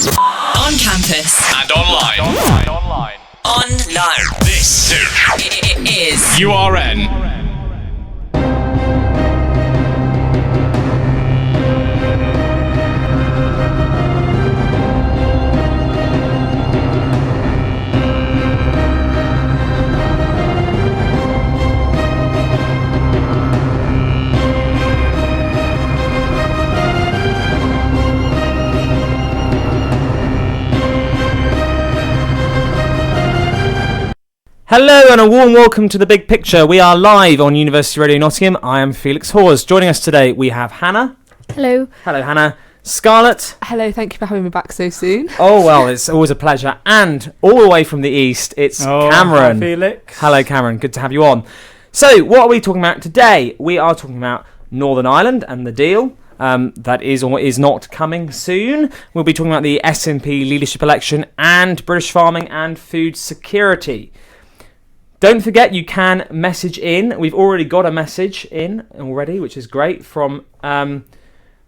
On campus. And online. Online. This is URN. Hello and a warm welcome to The Big Picture. We are live on University Radio Nottingham. I am Felix Hawes. Joining us today we have Hannah. Hello. Hello Hannah. Scarlett. Hello, thank you for having me back so soon. Oh well, it's always a pleasure. And all the way from the east, it's Cameron. Hi Felix. Hello Cameron, good to have you on. So what are we talking about today? We are talking about Northern Ireland and the deal. That is or is not coming soon. We'll be talking about the SNP leadership election and British farming and food security. Don't forget, you can message in. We've already got a message in already, which is great, from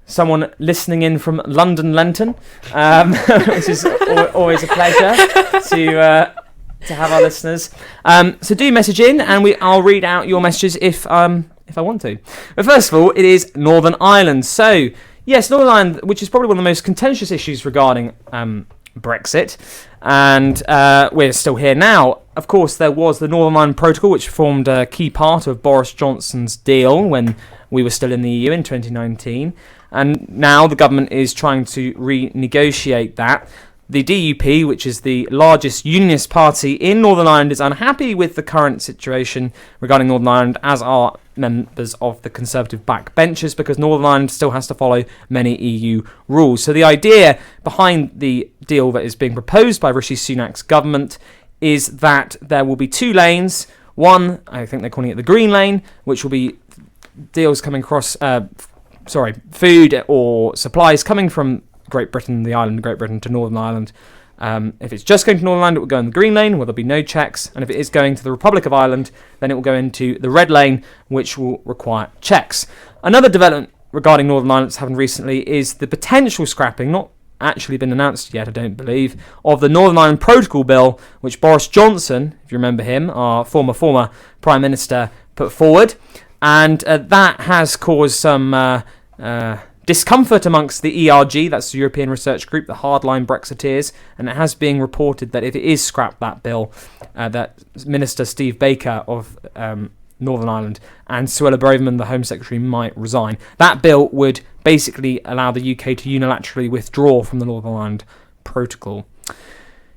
someone listening in from London Lenton, which is always a pleasure to have our listeners. So do message in, and I'll read out your messages if I want to. But first of all, it is Northern Ireland. So yes, Northern Ireland, which is probably one of the most contentious issues regarding Brexit, and we're still here now. Of course, there was the Northern Ireland Protocol, which formed a key part of Boris Johnson's deal when we were still in the EU in 2019, and now the government is trying to renegotiate that. The DUP, which is the largest unionist party in Northern Ireland, is unhappy with the current situation regarding Northern Ireland, as are members of the Conservative backbenchers, because Northern Ireland still has to follow many EU rules. So the idea behind the deal that is being proposed by Rishi Sunak's government is that there will be two lanes. One, I think they're calling it the Green Lane, which will be deals coming across, food or supplies coming from Great Britain, the island of Great Britain, to Northern Ireland. If it's just going to Northern Ireland, it will go in the Green Lane, where there'll be no checks. And if it is going to the Republic of Ireland, then it will go into the Red Lane, which will require checks. Another development regarding Northern Ireland that's happened recently is the potential scrapping, not actually been announced yet, I don't believe, of the Northern Ireland Protocol Bill, which Boris Johnson, if you remember him, our former Prime Minister, put forward. And that has caused some discomfort amongst the ERG, that's the European Research Group, the hardline Brexiteers, and it has been reported that if it is scrapped, that bill, that Minister Steve Baker of Northern Ireland and Suella Braverman, the Home Secretary, might resign. That bill would basically allow the UK to unilaterally withdraw from the Northern Ireland Protocol.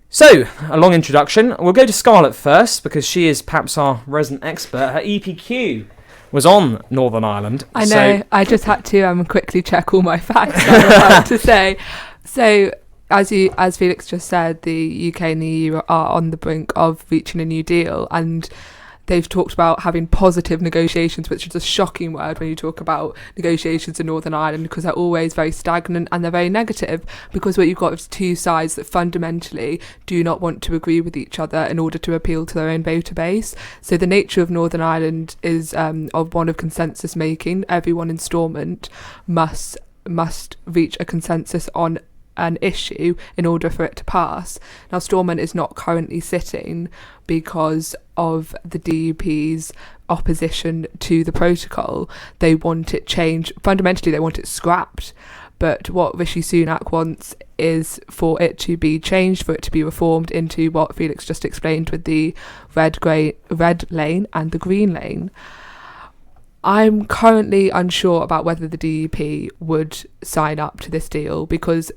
So, a long introduction. We'll go to Scarlett first, because she is perhaps our resident expert. Her EPQ was on Northern Ireland. I know, I just had to quickly check all my facts I was about to say. So, as Felix just said, the UK and the EU are on the brink of reaching a new deal, and they've talked about having positive negotiations, which is a shocking word when you talk about negotiations in Northern Ireland, because they're always very stagnant and they're very negative, because what you've got is two sides that fundamentally do not want to agree with each other in order to appeal to their own voter base. So the nature of Northern Ireland is of one of consensus making. Every one in Stormont must reach a consensus on an issue in order for it to pass. Now, Stormont is not currently sitting because of the DUP's opposition to the protocol. They want it changed. Fundamentally, they want it scrapped. But what Rishi Sunak wants is for it to be changed, for it to be reformed into what Felix just explained with the red lane and the green lane. I'm currently unsure about whether the DUP would sign up to this deal, because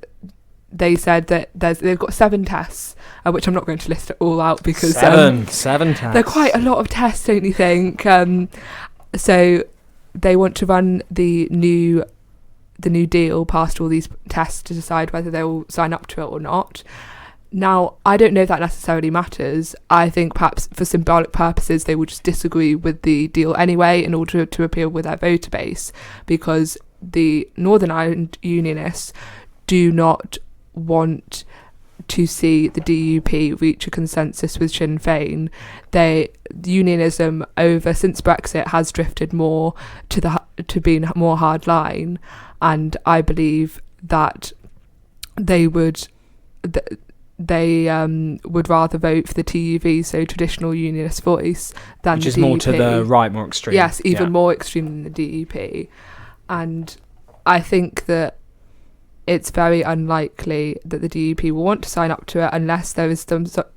they said that they've got 7 tests, which I'm not going to list it all out, because seven tests. They're quite a lot of tests, don't you think? So they want to run the new deal past all these tests to decide whether they will sign up to it or not. Now, I don't know if that necessarily matters. I think perhaps for symbolic purposes they will just disagree with the deal anyway in order to appeal with their voter base, because the Northern Ireland Unionists do not want to see the DUP reach a consensus with Sinn Féin. Unionism since Brexit has drifted more to being more hardline, and I believe that they would they would rather vote for the TUV, so traditional unionist voice, than which the is DUP. more to the right, more extreme. Yes, even more extreme than the DUP. And I think that it's very unlikely that the DUP will want to sign up to it unless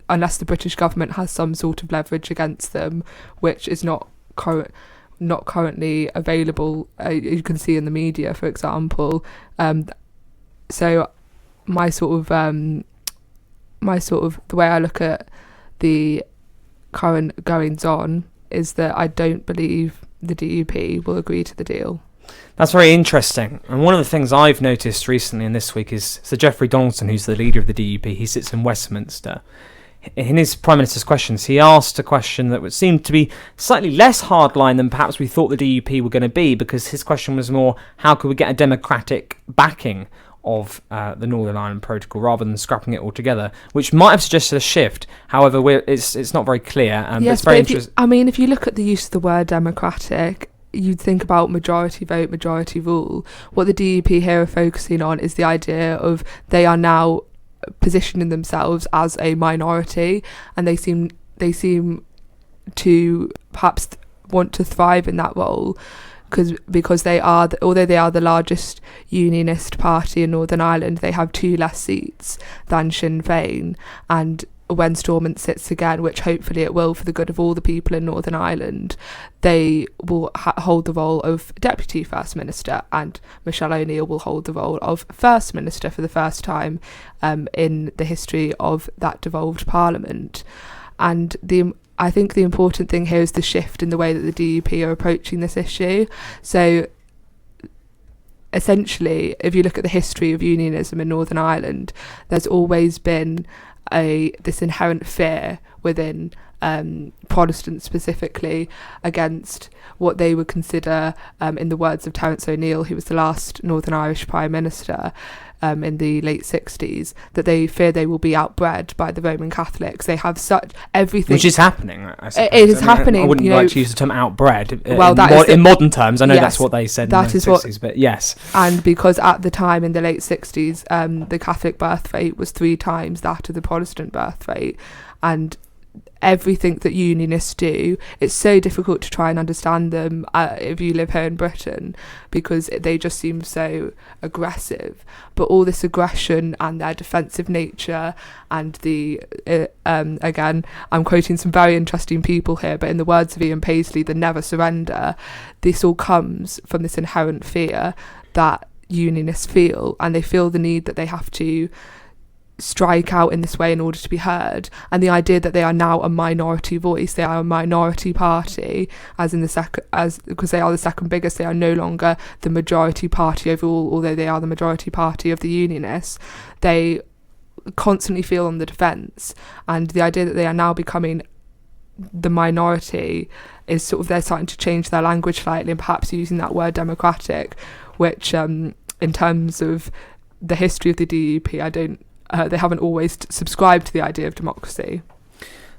unless the British government has some sort of leverage against them, which is not currently available. You can see in the media, for example. So my sort of the way I look at the current goings on is that I don't believe the DUP will agree to the deal. That's very interesting. And one of the things I've noticed recently and this week is Sir Geoffrey Donaldson, who's the leader of the DUP. He sits in Westminster. In his Prime Minister's questions, he asked a question that would seem to be slightly less hardline than perhaps we thought the DUP were going to be, because his question was more, how could we get a democratic backing of the Northern Ireland Protocol rather than scrapping it altogether, which might have suggested a shift. However, it's not very clear. But it's very interesting. If you look at the use of the word democratic, you'd think about majority vote, majority rule. What the DUP here are focusing on is the idea of they are now positioning themselves as a minority, and they seem to perhaps want to thrive in that role, because they are, although they are the largest unionist party in Northern Ireland, they have 2 less seats than Sinn Féin, and when Stormont sits again, which hopefully it will for the good of all the people in Northern Ireland, they will hold the role of Deputy First Minister, and Michelle O'Neill will hold the role of First Minister for the first time in the history of that devolved Parliament. And I think the important thing here is the shift in the way that the DUP are approaching this issue. So essentially, if you look at the history of unionism in Northern Ireland, there's always been this inherent fear within Protestants specifically against what they would consider, in the words of Terence O'Neill, who was the last Northern Irish Prime Minister in the late 60s, that they fear they will be outbred by the Roman Catholics. They have such everything, which is happening. I suppose. It is happening. I wouldn't like to use the term outbred. Well, in modern terms, I know yes, that's what they said that in the is 60s, but yes. And because at the time in the late 60s, the Catholic birth rate was 3 times that of the Protestant birth rate, and everything that unionists do, it's so difficult to try and understand them if you live here in Britain, because they just seem so aggressive. But all this aggression and their defensive nature and the again, I'm quoting some very interesting people here, but in the words of Ian Paisley, the never surrender, this all comes from this inherent fear that unionists feel, and they feel the need that they have to strike out in this way in order to be heard, and the idea that they are now a minority voice, they are a minority party, because they are the second biggest, they are no longer the majority party overall, although they are the majority party of the unionists. They constantly feel on the defence, and the idea that they are now becoming the minority is sort of, they're starting to change their language slightly, and perhaps using that word democratic, which in terms of the history of the DUP, they haven't always subscribed to the idea of democracy.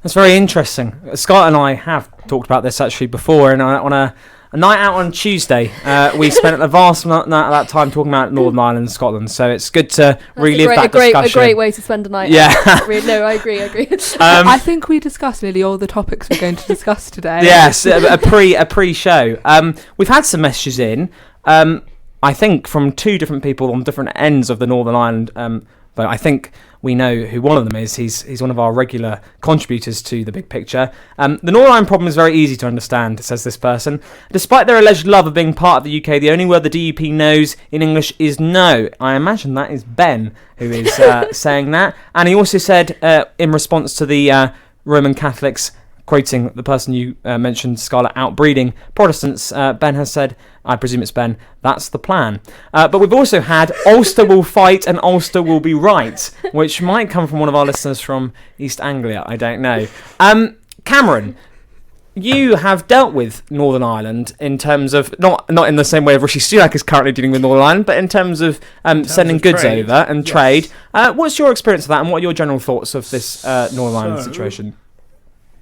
That's very interesting. Scott and I have talked about this actually before, and on a night out on Tuesday, we spent a vast amount of that time talking about Northern Ireland and Scotland, so it's good to relive that discussion. A great way to spend a night yeah. out. No, I agree. I think we discussed nearly all the topics we're going to discuss today. Yes, a pre-show. We've had some messages in, I think from 2 different people on different ends of the Northern Ireland but I think we know who one of them is. He's one of our regular contributors to The Big Picture. The Northern Ireland problem is very easy to understand, says this person. Despite their alleged love of being part of the UK, the only word the DUP knows in English is no. I imagine that is Ben who is saying that. And he also said, in response to the Roman Catholics, quoting the person you mentioned, Scarlett, outbreeding Protestants, Ben has said, I presume it's Ben, that's the plan. But we've also had Ulster will fight and Ulster will be right, which might come from one of our listeners from East Anglia, I don't know. Cameron, you have dealt with Northern Ireland in terms of, not in the same way of Rishi Sunak is currently dealing with Northern Ireland, but in terms of sending goods trade. over and Yes. trade. What's your experience of that, and what are your general thoughts of this Northern Ireland situation?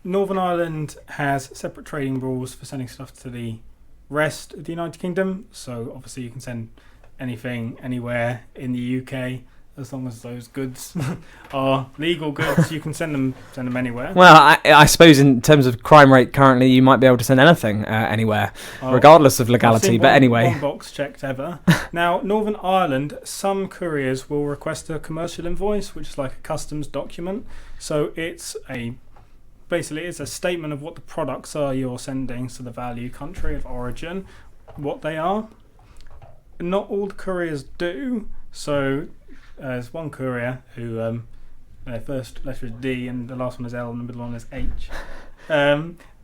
Northern Ireland has separate trading rules for sending stuff to the rest of the United Kingdom. So obviously you can send anything anywhere in the UK as long as those goods are legal goods. You can send them anywhere. Well, I suppose in terms of crime rate currently, you might be able to send anything anywhere, regardless of I've legality. seen But anyway, one box checked ever. Now, Northern Ireland, some couriers will request a commercial invoice, which is like a customs document. So it's basically it's a statement of what the products are you're sending, so the value, country of origin, what they are. Not all the couriers do. So there's one courier who their first letter is D and the last one is L and the middle one is H.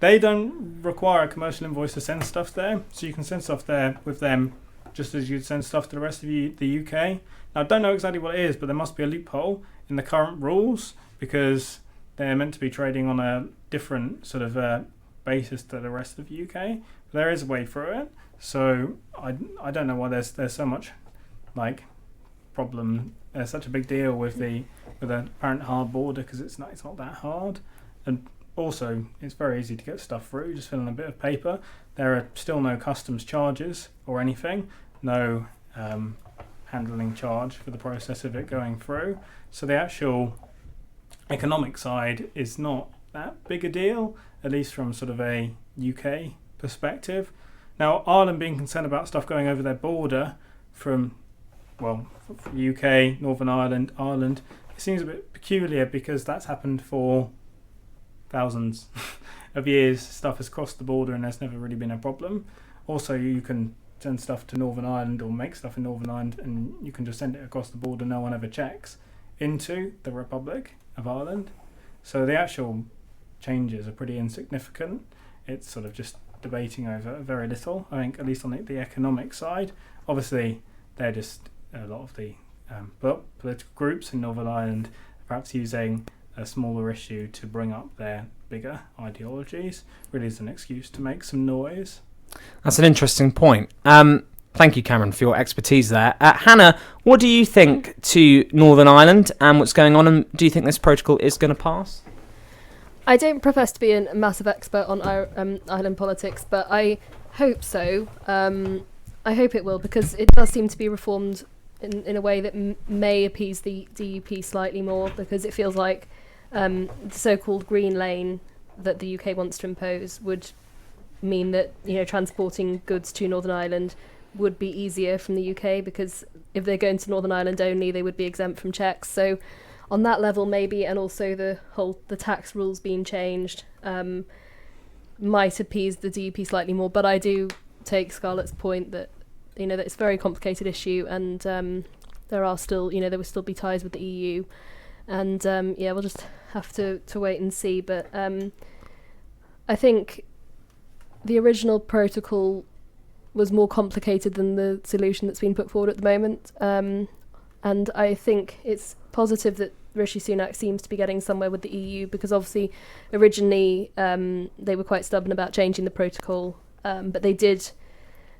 They don't require a commercial invoice to send stuff there, so you can send stuff there with them just as you'd send stuff to the rest of the UK. Now, I don't know exactly what it is, but there must be a loophole in the current rules because they're meant to be trading on a different sort of basis to the rest of the UK. But there is a way through it, so I don't know why there's so much problem. There's such a big deal with the apparent hard border because it's not that hard, and also it's very easy to get stuff through. Just fill in a bit of paper. There are still no customs charges or anything, no handling charge for the process of it going through. So the actual economic side is not that big a deal, at least from sort of a UK perspective. Now, Ireland being concerned about stuff going over their border from UK, Northern Ireland, Ireland, it seems a bit peculiar because that's happened for thousands of years. Stuff has crossed the border and there's never really been a problem. Also, you can send stuff to Northern Ireland or make stuff in Northern Ireland and you can just send it across the border, no one ever checks, into the Republic of Ireland. So the actual changes are pretty insignificant. It's sort of just debating over very little, I think, at least on the economic side. Obviously, they're just a lot of the political groups in Northern Ireland perhaps using a smaller issue to bring up their bigger ideologies, really is an excuse to make some noise. That's an interesting point. Thank you, Cameron, for your expertise there. Hannah, what do you think to Northern Ireland and what's going on, and do you think this protocol is going to pass? I don't profess to be a massive expert on Ireland politics, but I hope so. I hope it will, because it does seem to be reformed in a way that may appease the DUP slightly more, because it feels like the so-called green lane that the UK wants to impose would mean that, you know, transporting goods to Northern Ireland would be easier from the UK, because if they're going to Northern Ireland only, they would be exempt from checks. So on that level, maybe, and also the tax rules being changed might appease the DUP slightly more. But I do take Scarlett's point that, you know, that it's a very complicated issue, and there are still, you know, there will still be ties with the EU, and we'll just have to wait and see. But I think the original protocol was more complicated than the solution that's been put forward at the moment, and I think it's positive that Rishi Sunak seems to be getting somewhere with the EU, because obviously originally they were quite stubborn about changing the protocol, but they did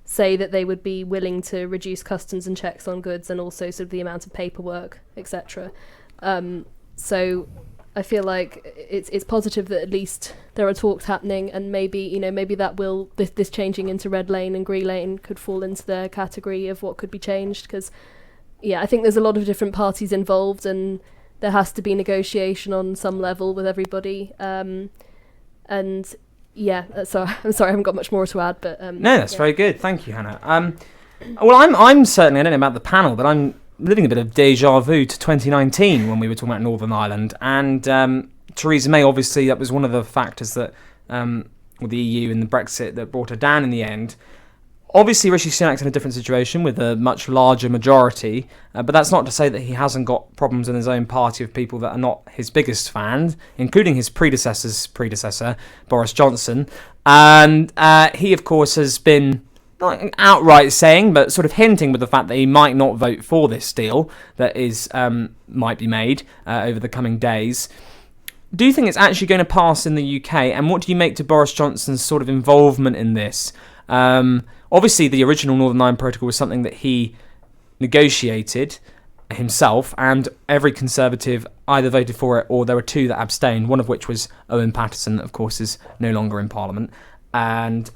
say that they would be willing to reduce customs and checks on goods, and also sort of the amount of paperwork, etc. So I feel like it's positive that at least there are talks happening, and maybe that will this changing into red lane and green lane could fall into their category of what could be changed, because I think there's a lot of different parties involved, and there has to be negotiation on some level with everybody. So I'm sorry, I haven't got much more to add, but no, that's very good. Thank you, Hannah. Well, I'm certainly, I don't know about the panel, but I'm living a bit of deja vu to 2019 when we were talking about Northern Ireland, and Theresa May, obviously that was one of the factors that with the EU and the Brexit that brought her down in the end. Obviously, Rishi Sunak's in a different situation with a much larger majority, but that's not to say that he hasn't got problems in his own party of people that are not his biggest fans, including his predecessor's predecessor, Boris Johnson. And he, of course, has been not outright saying, but sort of hinting with the fact that he might not vote for this deal that is might be made over the coming days. Do you think it's actually going to pass in the UK? And what do you make to Boris Johnson's sort of involvement in this? Obviously, the original Northern Ireland Protocol was something that he negotiated himself, and every Conservative either voted for it or there were two that abstained, one of which was Owen Paterson, that of course is no longer in Parliament. And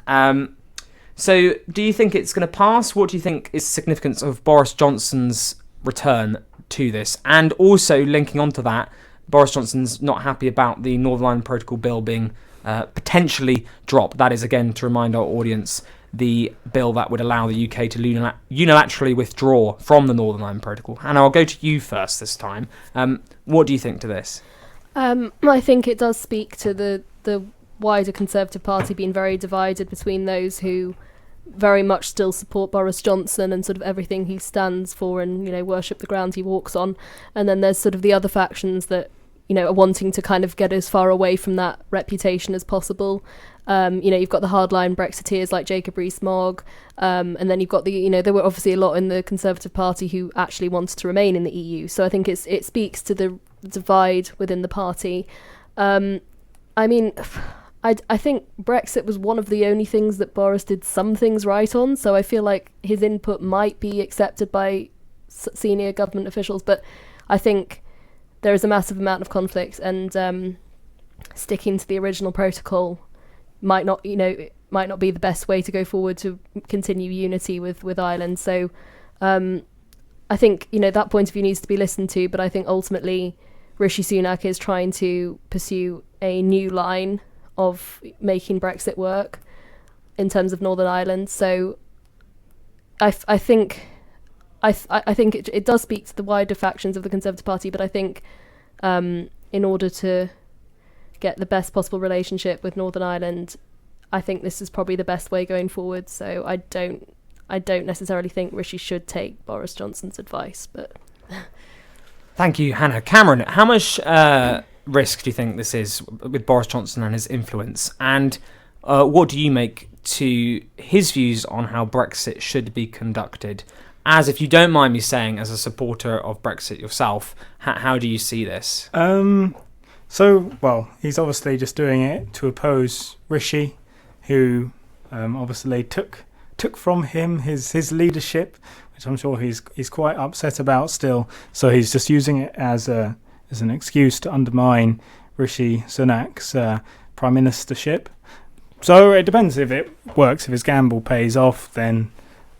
so do you think it's going to pass? What do you think is the significance of Boris Johnson's return to this. And also linking onto that, Boris Johnson's not happy about the Northern Ireland Protocol bill being potentially dropped. That is, again, to remind our audience, the bill that would allow the UK to unilaterally withdraw from the Northern Ireland Protocol. Hannah, I'll go to you first this time. What do you think to this? I think it does speak to the wider Conservative Party being very divided between those who very much still support Boris Johnson and sort of everything he stands for and, worship the ground he walks on. And then there's sort of the other factions that, are wanting to kind of get as far away from that reputation as possible. You've got the hardline Brexiteers like Jacob Rees-Mogg, and then you've got there were obviously a lot in the Conservative Party who actually wanted to remain in the EU. So I think it speaks to the divide within the party. I think Brexit was one of the only things that Boris did some things right on, so I feel like his input might be accepted by senior government officials, but I think there is a massive amount of conflict, and sticking to the original protocol might not be the best way to go forward to continue unity with Ireland. So I think that point of view needs to be listened to, but I think ultimately Rishi Sunak is trying to pursue a new line of making Brexit work in terms of Northern Ireland. So I think it does speak to the wider factions of the Conservative Party, but I think in order to get the best possible relationship with Northern Ireland, I think this is probably the best way going forward. So I don't necessarily think Rishi should take Boris Johnson's advice, but Thank you, Hannah. Cameron, how much risk do you think this is with Boris Johnson and his influence? And what do you make to his views on how Brexit should be conducted? As, if you don't mind me saying, as a supporter of Brexit yourself, how do you see this? He's obviously just doing it to oppose Rishi, who obviously took from him his leadership, which I'm sure he's quite upset about still. So he's just using it as an excuse to undermine Rishi Sunak's prime ministership. So it depends if it works. If his gamble pays off, then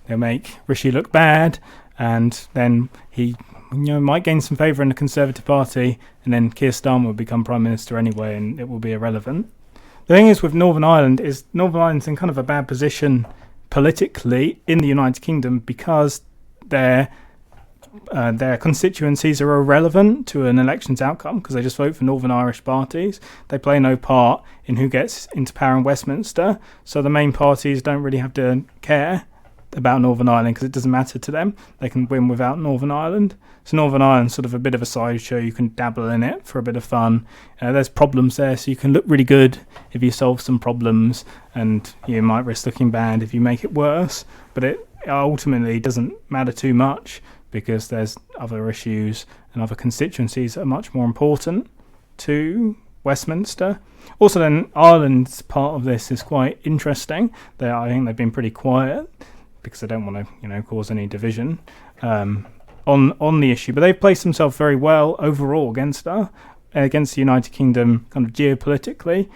they'll make Rishi look bad, and then he might gain some favour in the Conservative Party, and then Keir Starmer will become Prime Minister anyway, and it will be irrelevant. The thing is with Northern Ireland is Northern Ireland's in kind of a bad position politically in the United Kingdom because their constituencies are irrelevant to an election's outcome because they just vote for Northern Irish parties. They play no part in who gets into power in Westminster, so the main parties don't really have to care about Northern Ireland because it doesn't matter to them. They can win without Northern Ireland. So Northern Ireland's sort of a bit of a sideshow. You can dabble in it for a bit of fun. There's problems there, so you can look really good if you solve some problems, and you might risk looking bad if you make it worse. But it ultimately doesn't matter too much because there's other issues and other constituencies that are much more important to Westminster. Also then, Ireland's part of this is quite interesting. I think they've been pretty quiet because they don't want to, cause any division on the issue. But they've placed themselves very well overall against the United Kingdom, kind of geopolitically.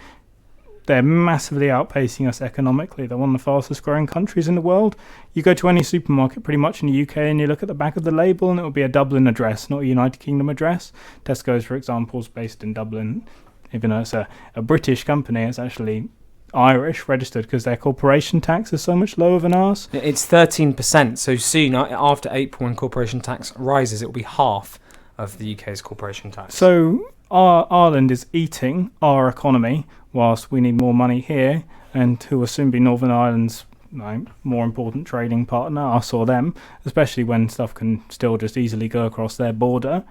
They're massively outpacing us economically. They're one of the fastest growing countries in the world. You go to any supermarket pretty much in the UK and you look at the back of the label and it will be a Dublin address, not a United Kingdom address. Tesco's, for example, is based in Dublin. Even though it's a British company, it's actually Irish registered because their corporation tax is so much lower than ours. It's 13%, so soon, after April, when corporation tax rises, it will be half of the UK's corporation tax. So Ireland is eating our economy whilst we need more money here, and who will soon be Northern Ireland's more important trading partner, us or them, especially when stuff can still just easily go across their border.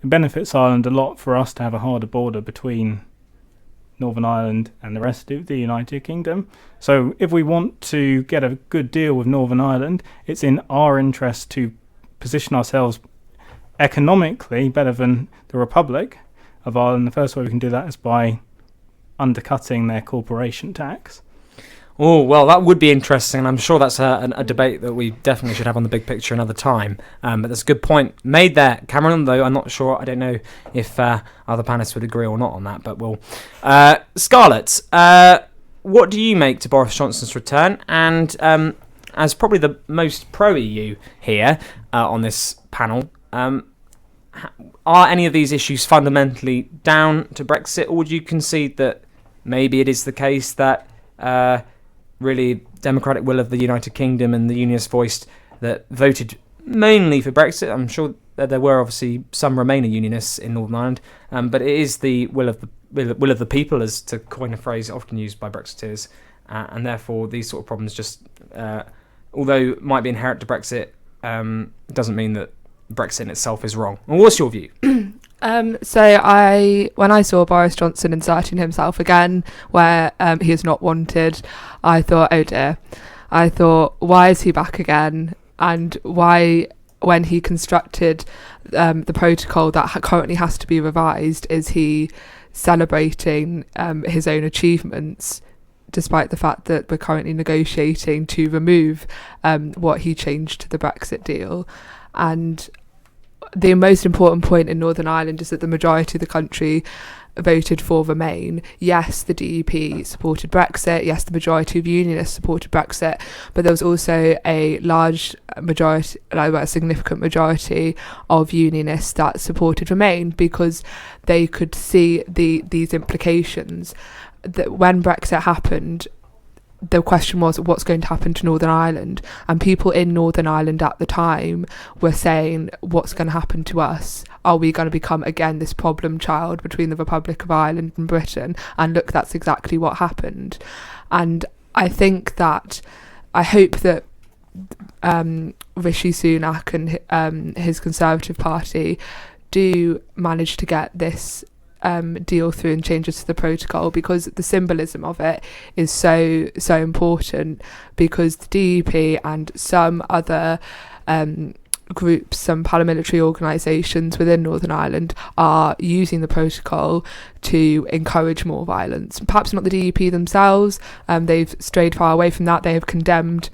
It benefits Ireland a lot for us to have a harder border between Northern Ireland and the rest of the United Kingdom. So if we want to get a good deal with Northern Ireland, it's in our interest to position ourselves economically better than the Republic of Ireland. The first way we can do that is by undercutting their corporation tax. Oh, well, that would be interesting, and I'm sure that's a debate that we definitely should have on the big picture another time. But that's a good point made there, Cameron, though I'm not sure. I don't know if other panelists would agree or not on that, but we'll... Scarlett, what do you make to Boris Johnson's return? And as probably the most pro-EU here on this panel, are any of these issues fundamentally down to Brexit, or would you concede that maybe it is the case that really democratic will of the United Kingdom and the Unionists voiced that voted mainly for Brexit? I'm sure that there were obviously some Remainer Unionists in Northern Ireland, but it is the will of the people, as to coin a phrase often used by Brexiteers, and therefore these sort of problems just, although might be inherent to Brexit, doesn't mean that Brexit in itself is wrong. And what's your view? So when I saw Boris Johnson inserting himself again where he is not wanted, I thought, oh dear. I thought, why is he back again? And why, when he constructed the protocol that currently has to be revised, is he celebrating his own achievements, despite the fact that we're currently negotiating to remove what he changed to the Brexit deal? And the most important point in Northern Ireland is that the majority of the country voted for Remain. Yes, the DUP supported Brexit. Yes, the majority of Unionists supported Brexit. But there was also a large majority, a significant majority of Unionists that supported Remain because they could see these implications. That when Brexit happened, the question was, what's going to happen to Northern Ireland? And people in Northern Ireland at the time were saying, what's going to happen to us? Are we going to become, again, this problem child between the Republic of Ireland and Britain? And look, that's exactly what happened. And I think that, I hope that Rishi Sunak and his Conservative Party do manage to get this deal through and changes to the protocol, because the symbolism of it is so important, because the DUP and some other groups, some paramilitary organisations within Northern Ireland are using the protocol to encourage more violence. Perhaps not the DUP themselves, they've strayed far away from that. They have condemned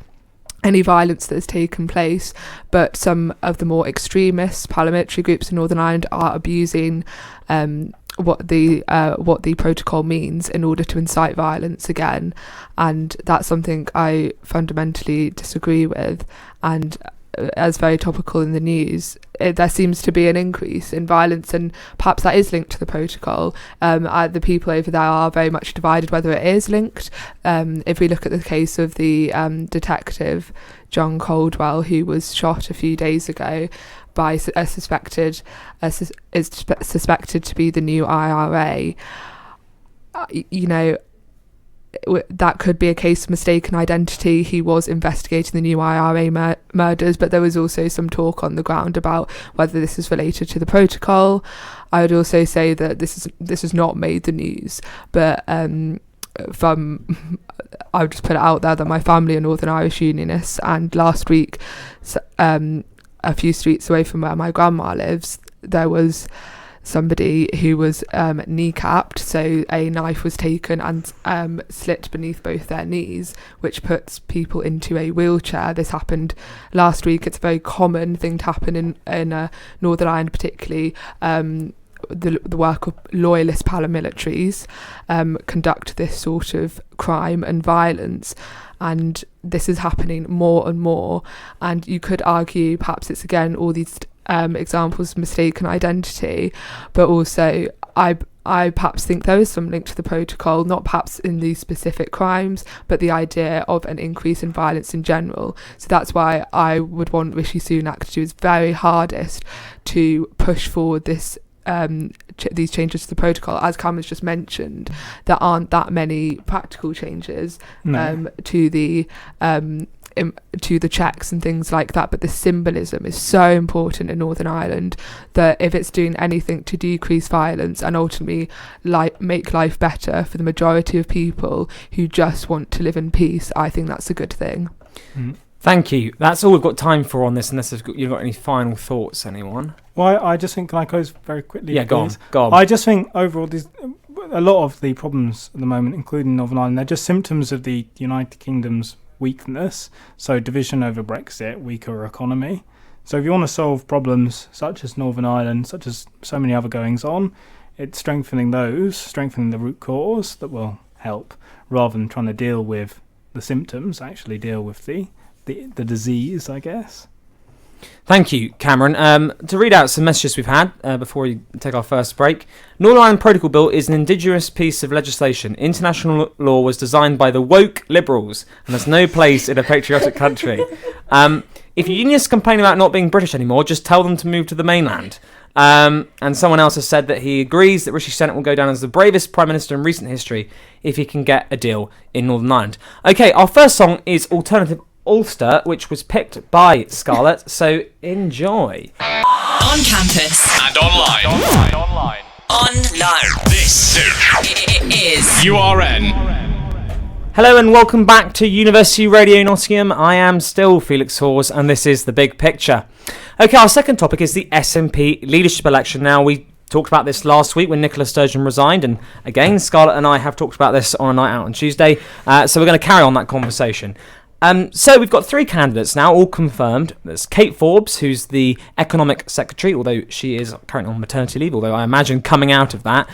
any violence that has taken place, but some of the more extremist paramilitary groups in Northern Ireland are abusing what the protocol means in order to incite violence again, and that's something I fundamentally disagree with. And as very topical in the news, there seems to be an increase in violence, and perhaps that is linked to the protocol. The people over there are very much divided whether it is linked. If we look at the case of the detective John Caldwell, who was shot a few days ago by suspected to be the new IRA, that could be a case of mistaken identity. He was investigating the new IRA murders, but there was also some talk on the ground about whether this is related to the protocol. I would also say that this has not made the news, but I would just put it out there that my family are Northern Irish Unionists, and last week, a few streets away from where my grandma lives, there was somebody who was kneecapped, so a knife was taken and slit beneath both their knees, which puts people into a wheelchair. This happened last week. It's a very common thing to happen in Northern Ireland, particularly. The work of loyalist paramilitaries conduct this sort of crime and violence, and this is happening more and more. And you could argue perhaps it's again all these examples of mistaken identity, but also I perhaps think there is some link to the protocol, not perhaps in these specific crimes, but the idea of an increase in violence in general. So that's why I would want Rishi Sunak to do his very hardest to push forward this these changes to the protocol. As Cam has just mentioned, there aren't that many practical changes to the checks and things like that, but the symbolism is so important in Northern Ireland that if it's doing anything to decrease violence and ultimately make life better for the majority of people who just want to live in peace, I think that's a good thing. Thank you. That's all we've got time for on this, unless you've got any final thoughts, anyone? Well, I just think, can I close very quickly? Yeah, go on. I just think overall, a lot of the problems at the moment, including Northern Ireland, they're just symptoms of the United Kingdom's weakness. So division over Brexit, weaker economy. So if you want to solve problems such as Northern Ireland, such as so many other goings on, it's strengthening the root cause that will help, rather than trying to deal with the symptoms, actually deal with the disease, I guess. Thank you, Cameron. To read out some messages we've had before we take our first break. Northern Ireland Protocol Bill is an indigenous piece of legislation. International law was designed by the woke liberals and has no place in a patriotic country. If unionists complain about not being British anymore, just tell them to move to the mainland. And someone else has said that he agrees that Rishi Sunak will go down as the bravest Prime Minister in recent history if he can get a deal in Northern Ireland. Okay, our first song is Alternative Ulster, which was picked by Scarlett, so enjoy. On campus. And online. Online. Online. This is URN. Hello and welcome back to University Radio Nottingham. I am still Felix Hawes and this is The Big Picture. Okay, our second topic is the SNP leadership election. Now, we talked about this last week when Nicola Sturgeon resigned, and again, Scarlett and I have talked about this on a night out on Tuesday, so we're going to carry on that conversation. So we've got three candidates now, all confirmed. There's Kate Forbes, who's the Economic Secretary, although she is currently on maternity leave, although I imagine coming out of that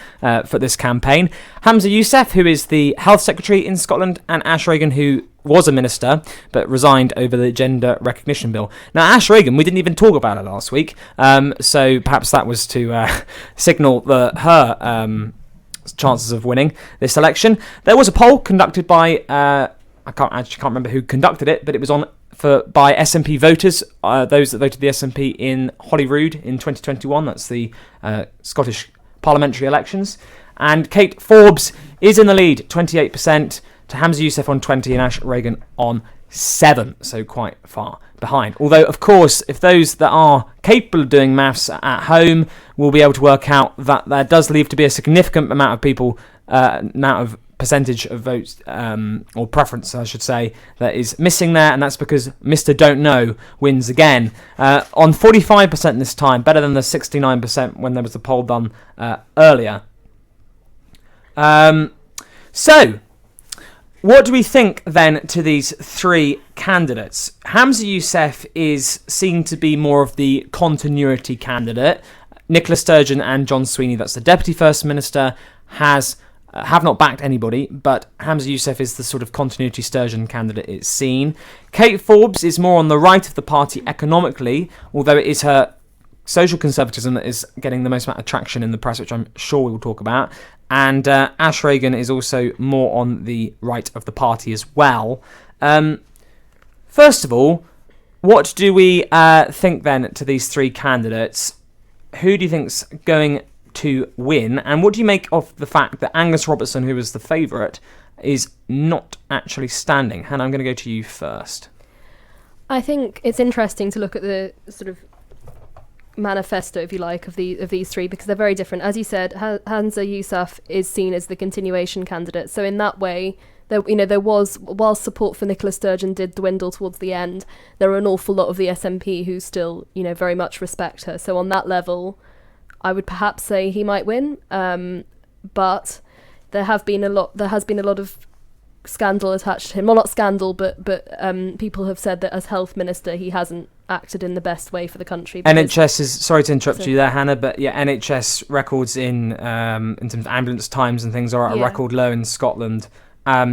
for this campaign. Hamza Youssef, who is the Health Secretary in Scotland, and Ash Regan, who was a minister but resigned over the gender recognition bill. Now, Ash Regan, we didn't even talk about her last week, so perhaps that was to signal her chances of winning this election. There was a poll conducted by... I can't remember who conducted it, but it was by SNP voters, those that voted the SNP in Holyrood in 2021. That's the Scottish parliamentary elections. And Kate Forbes is in the lead, 28%, to Hamza Youssef on 20 and Ash Regan on 7, so quite far behind. Although, of course, if those that are capable of doing maths at home will be able to work out that there does leave to be a significant amount of people, amount of percentage of votes, or preference I should say, that is missing there, and that's because Mr. Don't Know wins again on 45% this time, better than the 69% when there was a poll done earlier. So what do we think then to these three candidates? Hamza Youssef is seen to be more of the continuity candidate. Nicola Sturgeon and John Sweeney, that's the Deputy First Minister, have not backed anybody, but Hamza Youssef is the sort of continuity Sturgeon candidate it's seen. Kate Forbes is more on the right of the party economically, although it is her social conservatism that is getting the most amount of traction in the press, which I'm sure we will talk about. And Ash Regan is also more on the right of the party as well. First of all, what do we think then to these three candidates? Who do you think's going to win, and what do you make of the fact that Angus Robertson, who was the favourite, is not actually standing? Hannah, I'm going to go to you first. I think it's interesting to look at the sort of manifesto, if you like, of these three, because they're very different. As you said, Hamza Youssef is seen as the continuation candidate, so in that way, there was, whilst support for Nicola Sturgeon did dwindle towards the end, there were an awful lot of the SNP who still, very much respect her. So on that level, I would perhaps say he might win, but there has been a lot of scandal attached to him. Well, not scandal, but people have said that as health minister, he hasn't acted in the best way for the country. NHS is, sorry to interrupt you there, Hannah, but yeah, NHS records in terms of ambulance times and things are at a record low in Scotland.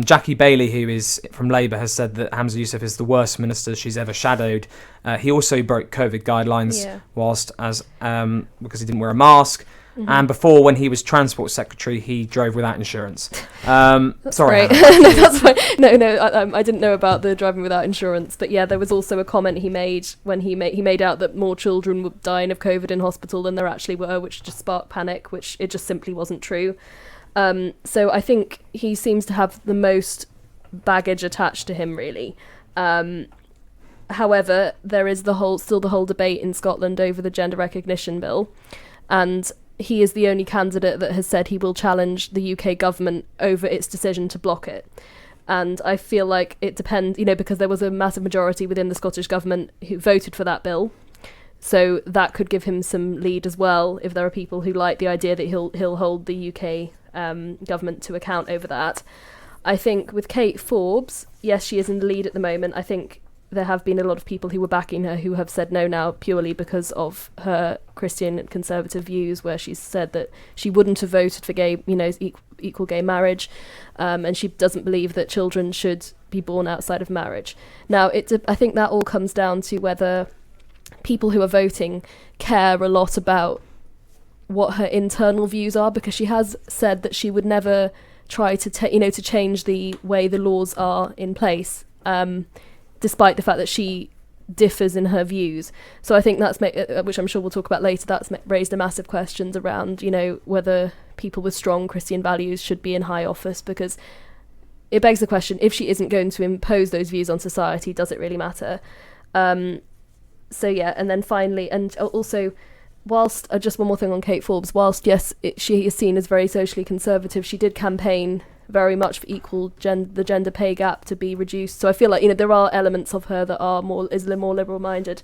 Jackie Bailey, who is from Labour, has said that Hamza Youssef is the worst minister she's ever shadowed. He also broke COVID guidelines because he didn't wear a mask. Mm-hmm. And before, when he was Transport Secretary, he drove without insurance. Sorry, no, that's fine. No, I didn't know about the driving without insurance. But yeah, there was also a comment he made when he made out that more children were dying of COVID in hospital than there actually were, which just sparked panic, which it just simply wasn't true. So I think he seems to have the most baggage attached to him, really. However, there is still the whole debate in Scotland over the gender recognition bill, and he is the only candidate that has said he will challenge the UK government over its decision to block it. And I feel like it depends, because there was a massive majority within the Scottish government who voted for that bill. So that could give him some lead as well, if there are people who like the idea that he'll hold the UK government to account over that. I think with Kate Forbes, yes, she is in the lead at the moment. I think there have been a lot of people who were backing her who have said no now purely because of her Christian and conservative views, where she's said that she wouldn't have voted for gay, equal gay marriage, and she doesn't believe that children should be born outside of marriage. Now, I think that all comes down to whether people who are voting care a lot about what her internal views are, because she has said that she would never try to to change the way the laws are in place, despite the fact that she differs in her views. So I think that's which I'm sure we'll talk about later, that's raised a massive questions around whether people with strong Christian values should be in high office, because it begs the question, if she isn't going to impose those views on society, does it really matter? So yeah, and then finally, and also, whilst just one more thing on Kate Forbes, whilst yes, she is seen as very socially conservative, she did campaign very much for the gender pay gap to be reduced. So I feel like there are elements of her that are more liberal minded.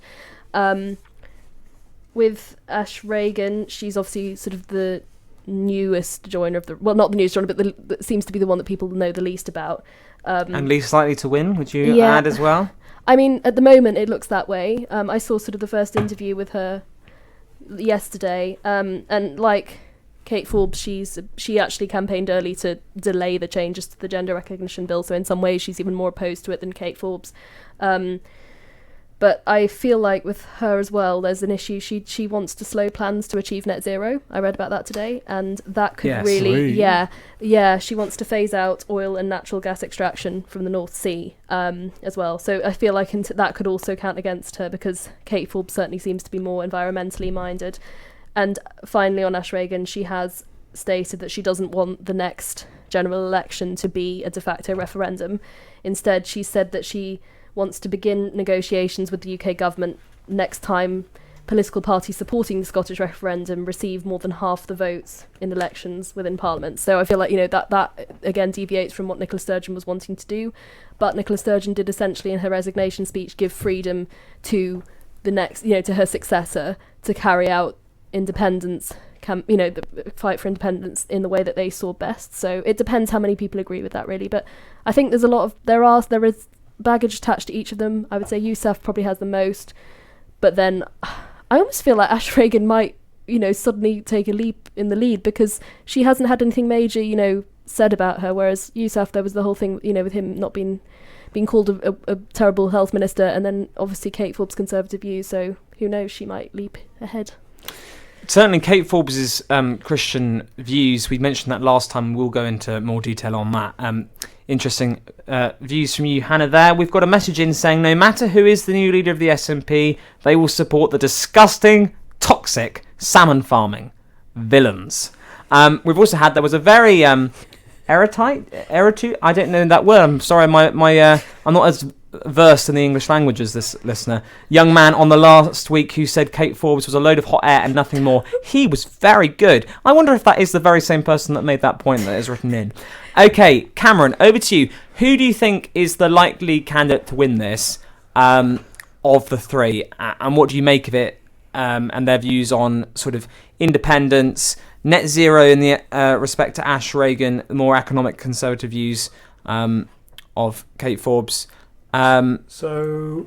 With Ash Reagan, she's obviously sort of the newest joiner of not the newest joiner, but that seems to be the one that people know the least about. And least likely to win, would you add as well? I mean, at the moment it looks that way. I saw sort of the first interview with her yesterday, and like Kate Forbes, she actually campaigned early to delay the changes to the gender recognition bill, so in some ways she's even more opposed to it than Kate Forbes. But I feel like with her as well, there's an issue. She wants to slow plans to achieve net zero. I read about that today, and that could she wants to phase out oil and natural gas extraction from the North Sea as well. So I feel like that could also count against her, because Kate Forbes certainly seems to be more environmentally minded. And finally, on Ash Reagan, she has stated that she doesn't want the next general election to be a de facto referendum. Instead, she said that she wants to begin negotiations with the UK government next time political parties supporting the Scottish referendum receive more than half the votes in elections within Parliament. So I feel like, that again deviates from what Nicola Sturgeon was wanting to do. But Nicola Sturgeon did essentially in her resignation speech give freedom to the next, to her successor to carry out independence, the fight for independence in the way that they saw best. So it depends how many people agree with that, really. But I think there's there is baggage attached to each of them. I would say Yousaf probably has the most, but then I almost feel like Ash Reagan might, suddenly take a leap in the lead, because she hasn't had anything major, said about her, whereas Yousaf, there was the whole thing, with him not being called a terrible health minister, and then obviously Kate Forbes' conservative views, so who knows, she might leap ahead. Certainly Kate Forbes' Christian views, we mentioned that last time, we'll go into more detail on that. Interesting views from you, Hannah, there. We've got a message in saying no matter who is the new leader of the SNP, they will support the disgusting, toxic salmon farming villains. We've also had, there was a very erudite, I don't know that word, I'm sorry, I'm not as versed in the English language as this listener, young man on the last week who said Kate Forbes was a load of hot air and nothing more. He was very good. I wonder if that is the very same person that made that point that is written in. Okay, Cameron, over to you. Who do you think is the likely candidate to win this of the three, and what do you make of it, and their views on sort of independence, net zero in the respect to Ash Reagan, the more economic conservative views of Kate Forbes? So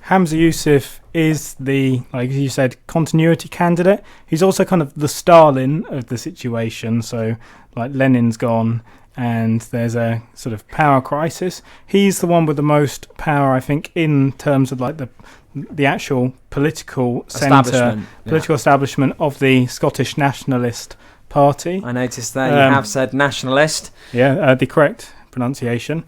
Hamza Yousaf is the, like you said, continuity candidate. He's also kind of the Stalin of the situation. So like Lenin's gone and there's a sort of power crisis. He's the one with the most power, I think, in terms of like the actual political centre, political establishment of the Scottish Nationalist Party. I noticed that you have said nationalist. Yeah, the correct pronunciation.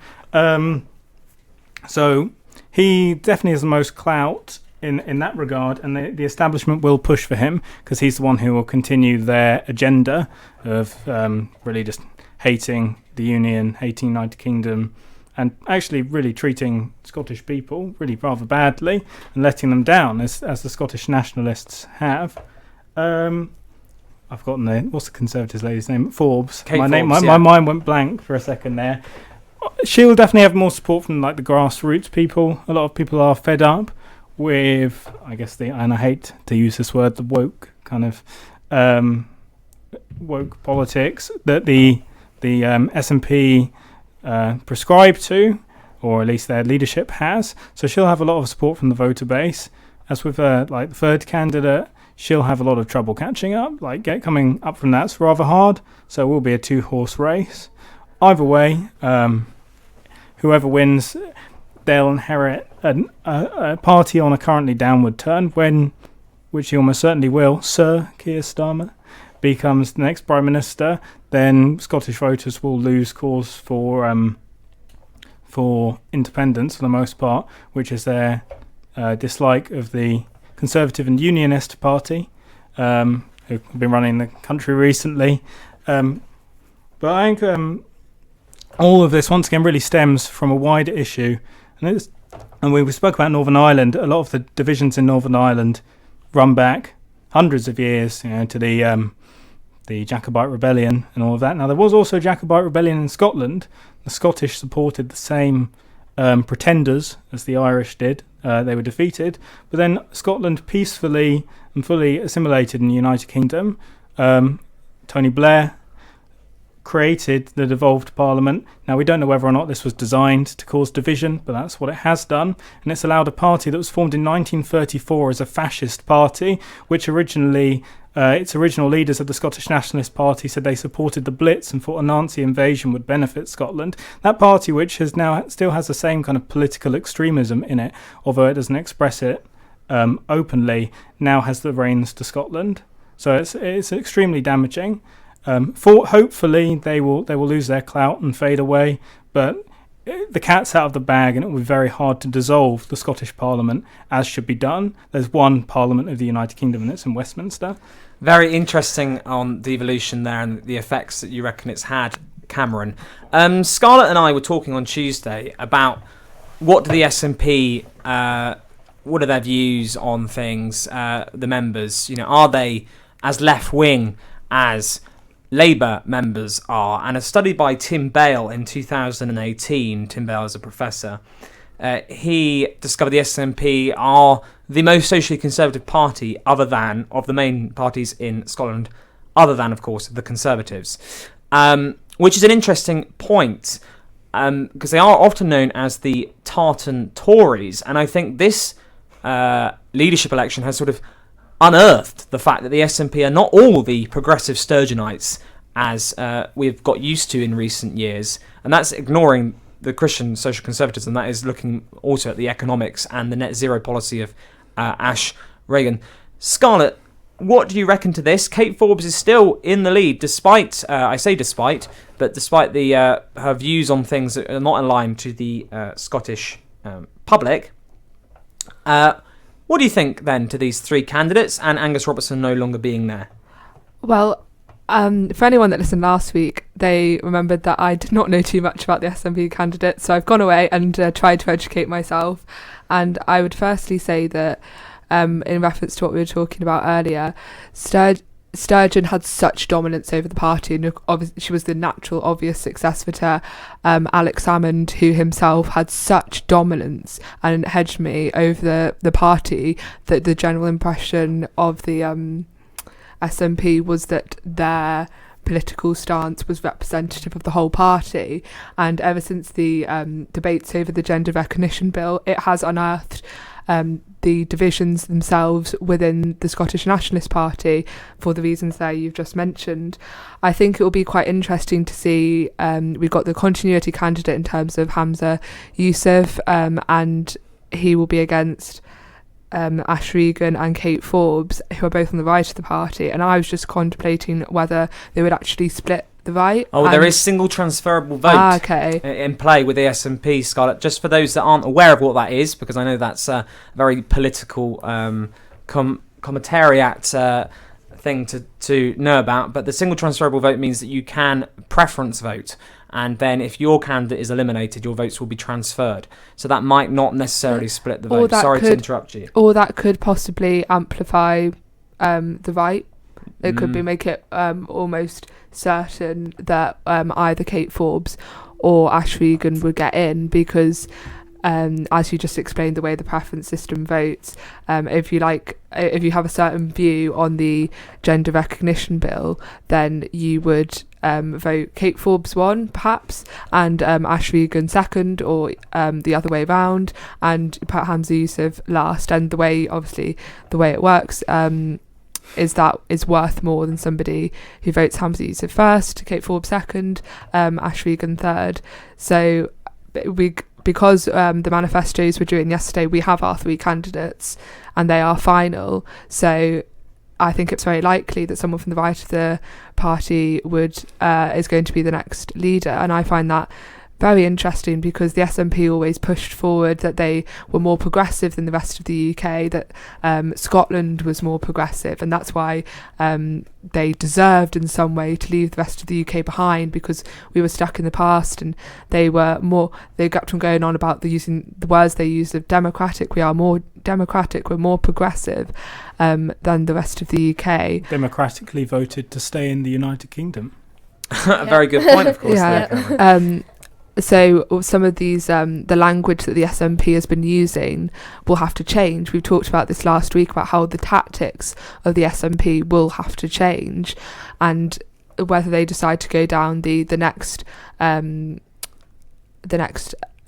So he definitely has the most clout in that regard, and the establishment will push for him because he's the one who will continue their agenda of really just hating the Union, hating United Kingdom, and actually really treating Scottish people really rather badly and letting them down, as the Scottish nationalists have. I've forgotten what's the Conservatives lady's name? Forbes. Kate My Forbes, my mind went blank for a second there. She'll definitely have more support from like the grassroots people. A lot of people are fed up with, I guess, and I hate to use this word, the woke kind of woke politics that the SNP prescribe to, or at least their leadership has. So she'll have a lot of support from the voter base. As with like the third candidate, she'll have a lot of trouble catching up. Like coming up from that's rather hard. So it will be a 2-horse race. Either way, whoever wins, they'll inherit a party on a currently downward turn, which he almost certainly will, Sir Keir Starmer becomes the next Prime Minister, then Scottish voters will lose cause for independence for the most part, which is their dislike of the Conservative and Unionist Party, who've been running the country recently. But I think all of this, once again, really stems from a wider issue. And we spoke about Northern Ireland. A lot of the divisions in Northern Ireland run back hundreds of years, to the Jacobite Rebellion and all of that. Now, there was also a Jacobite Rebellion in Scotland. The Scottish supported the same pretenders as the Irish did. They were defeated. But then Scotland peacefully and fully assimilated in the United Kingdom. Tony Blair created the devolved parliament. Now, we don't know whether or not this was designed to cause division, but that's what it has done. And it's allowed a party that was formed in 1934 as a fascist party, which originally, its original leaders of the Scottish Nationalist Party said they supported the Blitz and thought a Nazi invasion would benefit Scotland. That party, which has now still has the same kind of political extremism in it, although it doesn't express it openly, now has the reins to Scotland. So it's extremely damaging. Hopefully they will lose their clout and fade away, but the cat's out of the bag, and it will be very hard to dissolve the Scottish Parliament, as should be done. There's one Parliament of the United Kingdom, and it's in Westminster. Very interesting on the evolution there and the effects that you reckon it's had, Cameron. Scarlett and I were talking on Tuesday about what do the SNP, what are their views on things, the members, are they as left-wing as Labour members are? And a study by Tim Bale in 2018, Tim Bale is a professor, he discovered the SNP are the most socially conservative party of the main parties in Scotland, other than, of course, the Conservatives, which is an interesting point, because they are often known as the tartan Tories, and I think this leadership election has sort of unearthed the fact that the SNP are not all the progressive Sturgeonites as we've got used to in recent years, and that's ignoring the Christian social conservatives, and that is looking also at the economics and the net zero policy of Ash Reagan. Scarlett, what do you reckon to this? Kate Forbes is still in the lead, despite the her views on things that are not aligned to the Scottish public. What do you think then to these three candidates and Angus Robertson no longer being there? Well, for anyone that listened last week, they remembered that I did not know too much about the SNP candidates, so I've gone away and tried to educate myself. And I would firstly say that, in reference to what we were talking about earlier, Sturgeon had such dominance over the party, and she was the natural, obvious successor to Alex Salmond, who himself had such dominance and hegemony over the party that the general impression of the SNP was that their political stance was representative of the whole party. And ever since the debates over the gender recognition bill, it has unearthed the divisions themselves within the Scottish Nationalist Party for the reasons there you've just mentioned. I think it will be quite interesting to see, we've got the continuity candidate in terms of Hamza Youssef, and he will be against Ash Regan and Kate Forbes, who are both on the right of the party, and I was just contemplating whether they would actually split the right. Oh, there is single transferable vote in play with the SNP, Scarlett. Just for those that aren't aware of what that is, because I know that's a very political commentariat thing to know about, but the single transferable vote means that you can preference vote, and then if your candidate is eliminated, your votes will be transferred. So that might not necessarily split the vote. Sorry to interrupt you. Or that could possibly amplify the right. It could make it almost certain that either Kate Forbes or Ash Regan would get in, because as you just explained, the way the preference system votes, if you have a certain view on the gender recognition bill, then you would vote Kate Forbes 1 perhaps, and Ash Regan 2nd, or the other way round, and put Hamza Youssef last. And the way it works is worth more than somebody who votes Hamza Youssef 1st, Kate Forbes 2nd, Ash Regan 3rd. So we because the manifestos were due in yesterday, we have our 3 candidates and they are final. So I think it's very likely that someone from the right of the party is going to be the next leader, and I find that very interesting because the SNP always pushed forward that they were more progressive than the rest of the UK, that Scotland was more progressive, and that's why they deserved in some way to leave the rest of the UK behind, because we were stuck in the past, and they kept on going on about using the words they used of democratic. We are more democratic, we're more progressive than the rest of the UK. Democratically voted to stay in the United Kingdom. A very good point, of course. Yeah. There, Cameron. So some of these, the language that the SNP has been using will have to change. We've talked about this last week about how the tactics of the SNP will have to change, and whether they decide to go down the next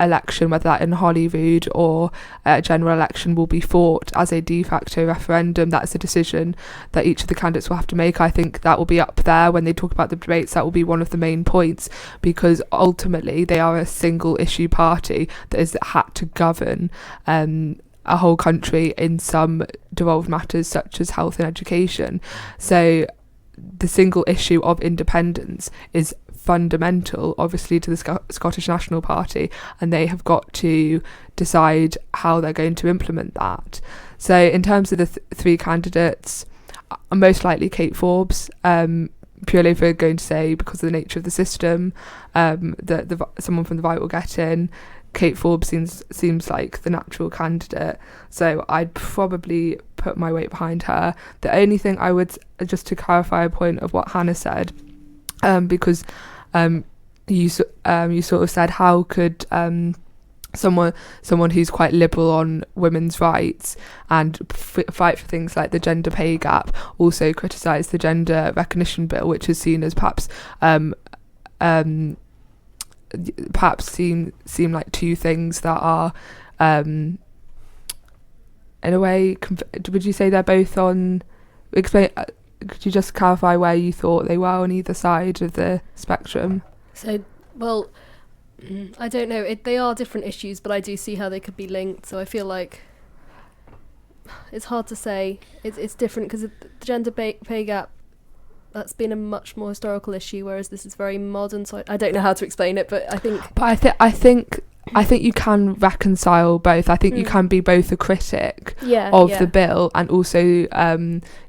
election, whether that in Holyrood or a general election, will be fought as a de facto referendum. That's a decision that each of the candidates will have to make. I think that will be up there when they talk about the debates. That will be one of the main points, because ultimately they are a single issue party that has had to govern a whole country in some devolved matters such as health and education. So the single issue of independence is fundamental, obviously, to the Scottish National Party, and they have got to decide how they're going to implement that. So in terms of the 3 candidates, most likely Kate Forbes, purely if we're going to say because of the nature of the system, that someone from the right will get in. Kate Forbes seems like the natural candidate, so I'd probably put my weight behind her. The only thing I would, just to clarify a point of what Hannah said, because you sort of said, how could someone who's quite liberal on women's rights and fight for things like the gender pay gap also criticise the gender recognition bill, which is seen as perhaps seem like 2 things that are in a way, would you say they're both on, could you just clarify where you thought they were on either side of the spectrum? So, well, I don't know. They are different issues, but I do see how they could be linked. So I feel like it's hard to say. It's different because the gender pay gap, that's been a much more historical issue, whereas this is very modern. So I don't know how to explain it, but I think. But I think you can reconcile both. I think you can be both a critic of the bill and also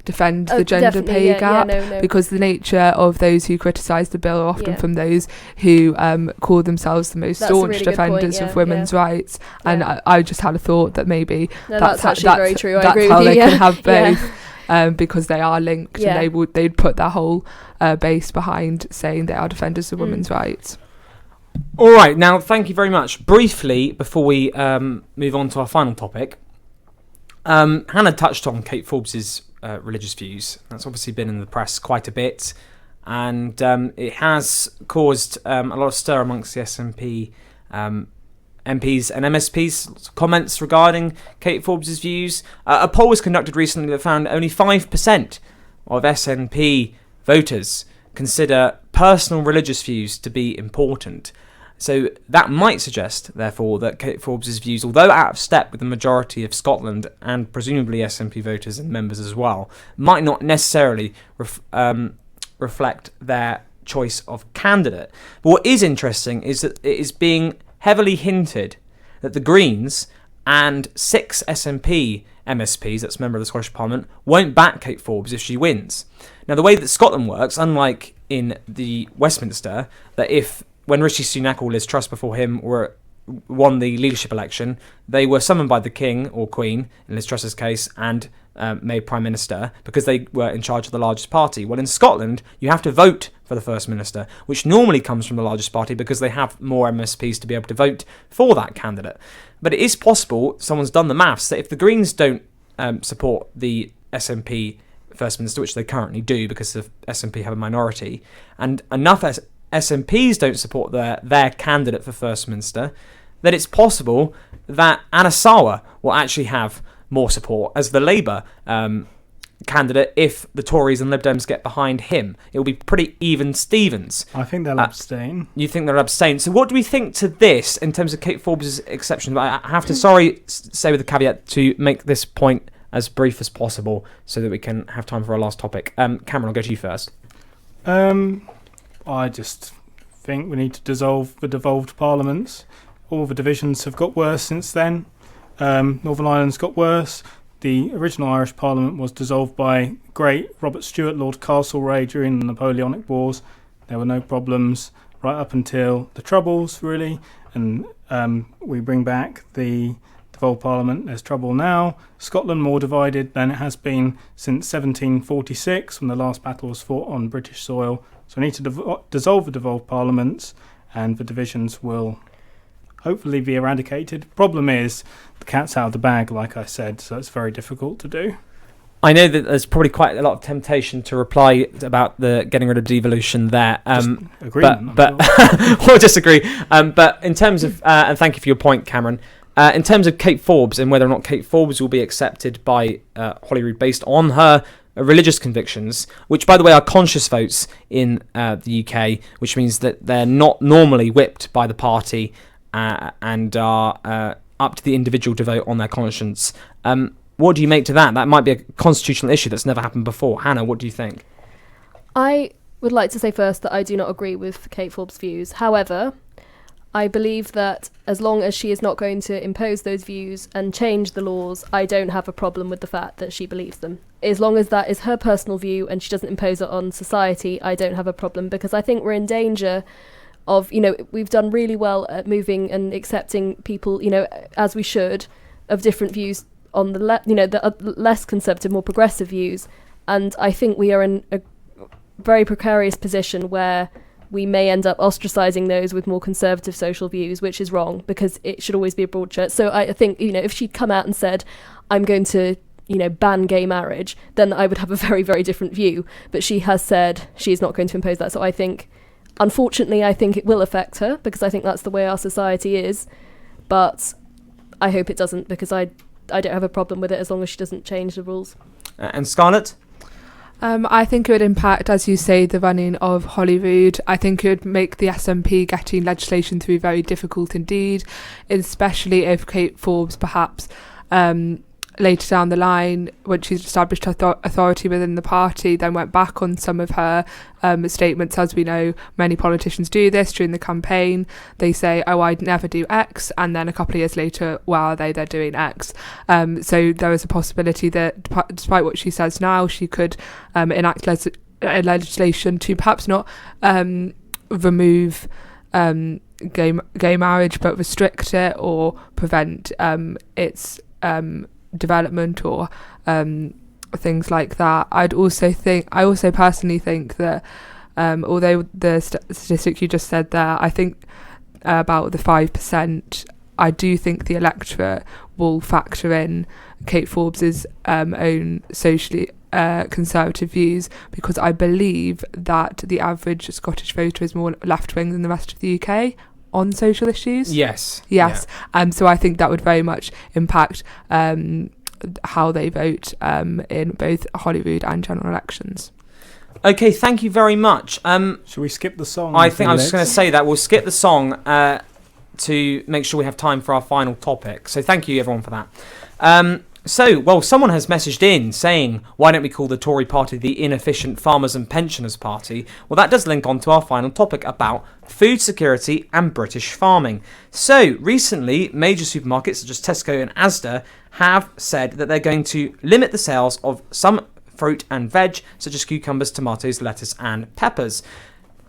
defend the gender pay gap, because the nature of those who criticise the bill are often from those who call themselves the most staunch really defenders of women's rights. And I just had a thought that maybe that's actually very true. I agree how with you. They can have both. Because they are linked, and they'd put their whole base behind saying they are defenders of women's rights. All right, now thank you very much. Briefly, before we move on to our final topic, Hannah touched on Kate Forbes' religious views. That's obviously been in the press quite a bit, and it has caused a lot of stir amongst the SNP MPs and MSPs. Comments regarding Kate Forbes' views. A poll was conducted recently that found only 5% of SNP voters consider personal religious views to be important. So that might suggest, therefore, that Kate Forbes' views, although out of step with the majority of Scotland and presumably SNP voters and members as well, might not necessarily reflect their choice of candidate. But what is interesting is that it is being heavily hinted that the Greens and 6 SNP MSPs, that's member of the Scottish Parliament, won't back Kate Forbes if she wins. Now, the way that Scotland works, unlike in the Westminster, that when Rishi Sunak or Liz Truss before him won the leadership election, they were summoned by the King or Queen, in Liz Truss's case, and made Prime Minister because they were in charge of the largest party. Well, in Scotland, you have to vote for the First Minister, which normally comes from the largest party because they have more MSPs to be able to vote for that candidate. But it is possible, someone's done the maths, that if the Greens don't support the SNP First Minister, which they currently do because the SNP have a minority, and enough SNPs don't support their candidate for First Minister, then it's possible that Anna Sawa will actually have more support as the Labour candidate if the Tories and Lib Dems get behind him. It will be pretty even Stevens. I think they'll abstain. You think they'll abstain? So what do we think to this in terms of Kate Forbes' exception? But I have to, say with the caveat to make this point as brief as possible so that we can have time for our last topic. Cameron, I'll go to you first. I just think we need to dissolve the devolved parliaments. All the divisions have got worse since then. Northern Ireland's got worse. The original Irish Parliament was dissolved by great Robert Stewart, Lord Castlereagh during the Napoleonic Wars. There were no problems right up until the Troubles, really. And we bring back the devolved Parliament. There's trouble now. Scotland more divided than it has been since 1746 when the last battle was fought on British soil. So we need to dissolve the devolved parliaments and the divisions will hopefully be eradicated. Problem is, the cat's out of the bag, like I said, so it's very difficult to do. I know that there's probably quite a lot of temptation to reply about the getting rid of devolution there. Agreement, but or disagree. But in terms of, and thank you for your point, Cameron. In terms of Kate Forbes and whether or not Kate Forbes will be accepted by Holyrood based on her religious convictions, which by the way are conscious votes in the UK, which means that they're not normally whipped by the party and are up to the individual to vote on their conscience. What do you make to that? That might be a constitutional issue that's never happened before. Hannah, what do you think? I would like to say first that I do not agree with Kate Forbes' views. However, I believe that as long as she is not going to impose those views and change the laws, I don't have a problem with the fact that she believes them. As long as that is her personal view and she doesn't impose it on society, I don't have a problem, because I think we're in danger of, we've done really well at moving and accepting people, as we should, of different views on the the less conservative, more progressive views. And I think we are in a very precarious position where we may end up ostracising those with more conservative social views, which is wrong, because it should always be a broad church. So I think, if she'd come out and said, I'm going to, ban gay marriage, then I would have a very, very different view. But she has said she's not going to impose that. So I think, unfortunately, it will affect her, because I think that's the way our society is. But I hope it doesn't, because I don't have a problem with it as long as she doesn't change the rules. And Scarlett? I think it would impact, as you say, the running of Holyrood. I think it would make the SNP getting legislation through very difficult indeed, especially if Kate Forbes perhaps later down the line, when she's established authority within the party, then went back on some of her statements. As we know, many politicians do this during the campaign. They say, I'd never do X, and then a couple of years later, they're doing X. So there is a possibility that despite what she says now, she could enact legislation to perhaps not remove gay marriage, but restrict it or prevent its development or things like that. I also personally think that although the statistic you just said there, I think about the 5%, I do think the electorate will factor in Kate Forbes's own socially conservative views, because I believe that the average Scottish voter is more left-wing than the rest of the UK on social issues. Yes. Yeah. So I think that would very much impact how they vote in both Holyrood and general elections. Okay, thank you very much. Should we skip the song? I think I was just going to say that. We'll skip the song to make sure we have time for our final topic. So thank you, everyone, for that. Someone has messaged in saying, why don't we call the Tory party the Inefficient Farmers and Pensioners Party? Well, that does link on to our final topic about food security and British farming. So, recently, major supermarkets such as Tesco and Asda have said that they're going to limit the sales of some fruit and veg, such as cucumbers, tomatoes, lettuce and peppers.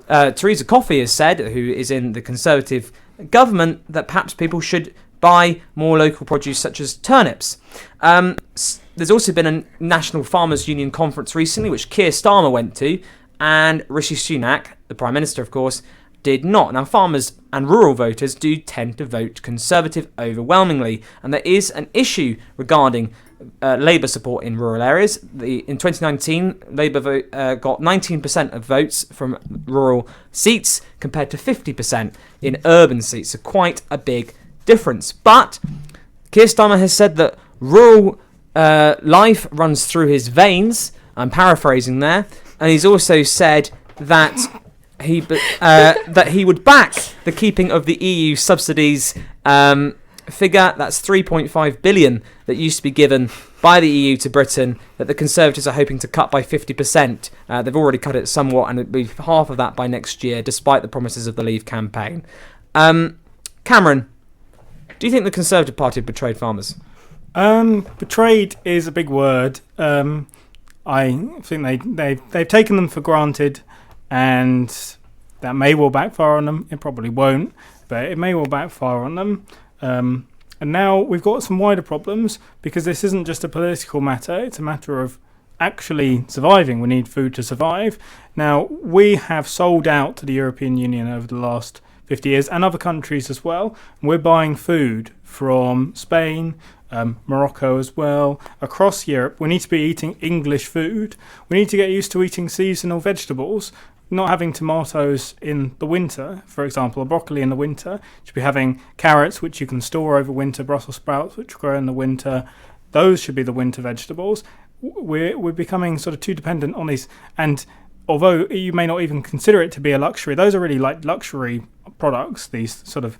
Theresa Coffey has said, who is in the Conservative government, that perhaps people should buy more local produce such as turnips. There's also been a National Farmers Union conference recently, which Keir Starmer went to, and Rishi Sunak, the Prime Minister, of course, did not. Now, farmers and rural voters do tend to vote Conservative overwhelmingly, and there is an issue regarding Labour support in rural areas. In 2019, Labour got 19% of votes from rural seats compared to 50% in urban seats, so quite a big difference. But Keir Starmer has said that rural life runs through his veins. I'm paraphrasing there, and he's also said that he would back the keeping of the EU subsidies figure. That's 3.5 billion that used to be given by the EU to Britain, that the Conservatives are hoping to cut by 50%. They've already cut it somewhat, and it'll be half of that by next year, despite the promises of the Leave campaign. Cameron, do you think the Conservative Party betrayed farmers? Betrayed is a big word. I think they've taken them for granted, and that may well backfire on them. It probably won't, but it may well backfire on them. And now we've got some wider problems, because this isn't just a political matter, it's a matter of actually surviving. We need food to survive. Now, we have sold out to the European Union over the last 50 years, and other countries as well. We're buying food from Spain, Morocco as well, across Europe. We need to be eating English food. We need to get used to eating seasonal vegetables, not having tomatoes in the winter, for example, or broccoli in the winter. You should be having carrots, which you can store over winter, Brussels sprouts, which grow in the winter. Those should be the winter vegetables. We're becoming sort of too dependent on these, and although you may not even consider it to be a luxury, those are really like luxury products, these sort of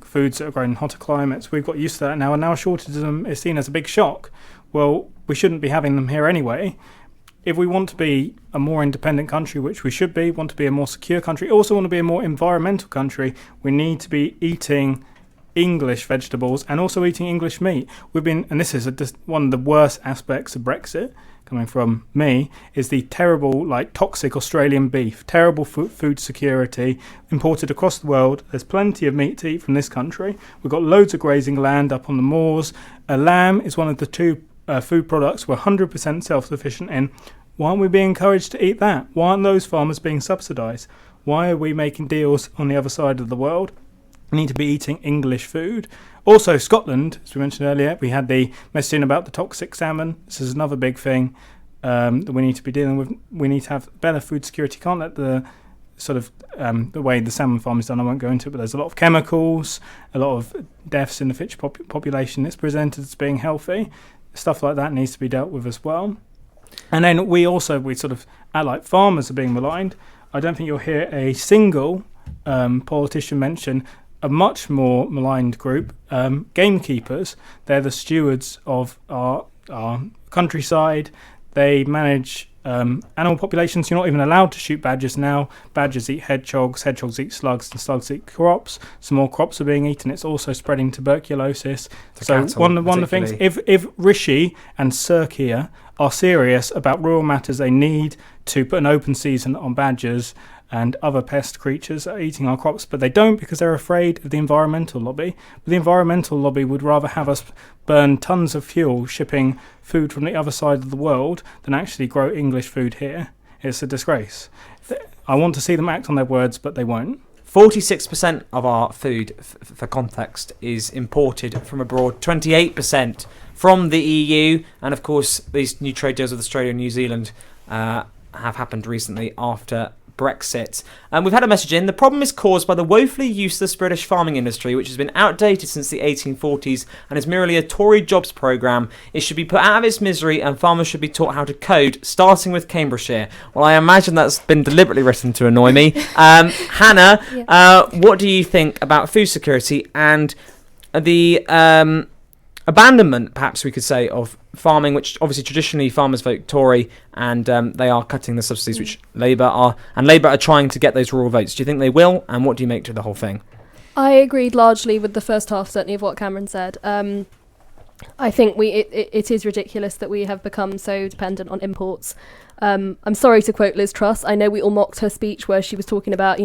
foods that are grown in hotter climates. We've got used to that now, and now a shortage of them is seen as a big shock. Well, we shouldn't be having them here anyway. If we want to be a more independent country, which we should be, want to be a more secure country, also want to be a more environmental country, we need to be eating English vegetables and also eating English meat. And this is one of the worst aspects of Brexit, coming from me, is the terrible, toxic Australian beef, terrible food security imported across the world. There's plenty of meat to eat from this country. We've got loads of grazing land up on the moors. Lamb is one of the two food products we're 100% self-sufficient in. Why aren't we being encouraged to eat that? Why aren't those farmers being subsidised? Why are we making deals on the other side of the world? We need to be eating English food. Also, Scotland, as we mentioned earlier, we had the messaging about the toxic salmon. This is another big thing that we need to be dealing with. We need to have better food security. Can't let the sort of the way the salmon farm is done, I won't go into it, but there's a lot of chemicals, a lot of deaths in the fish population. It's presented as being healthy. Stuff like that needs to be dealt with as well. And then we sort of act like farmers are being maligned. I don't think you'll hear a single politician mention a much more maligned group, gamekeepers. They're the stewards of our countryside. They manage animal populations. You're not even allowed to shoot badgers now. Badgers eat hedgehogs eat slugs, and slugs eat crops. Some more crops are being eaten. It's also spreading tuberculosis. So one of the things, if Rishi and Sirkia are serious about rural matters, they need to put an open season on badgers and other pest creatures that are eating our crops, but they don't because they're afraid of the environmental lobby. But the environmental lobby would rather have us burn tons of fuel shipping food from the other side of the world than actually grow English food here. It's a disgrace. I want to see them act on their words, but they won't. 46% of our food, for context, is imported from abroad, 28% from the EU, and of course these new trade deals with Australia and New Zealand have happened recently after Brexit. We've had a message in. The problem is caused by the woefully useless British farming industry, which has been outdated since the 1840s and is merely a Tory jobs programme. It should be put out of its misery, and farmers should be taught how to code, starting with Cambridgeshire. Well, I imagine that's been deliberately written to annoy me. Hannah, what do you think about food security and the abandonment, perhaps we could say, of farming, which obviously traditionally farmers vote Tory, and they are cutting the subsidies, which Labour are trying to get those rural votes. Do you think they will, and what do you make to the whole thing? I agreed largely with the first half, certainly, of what Cameron said. I think it is ridiculous that we have become so dependent on imports. I'm sorry to quote Liz Truss. I know we all mocked her speech where she was talking about,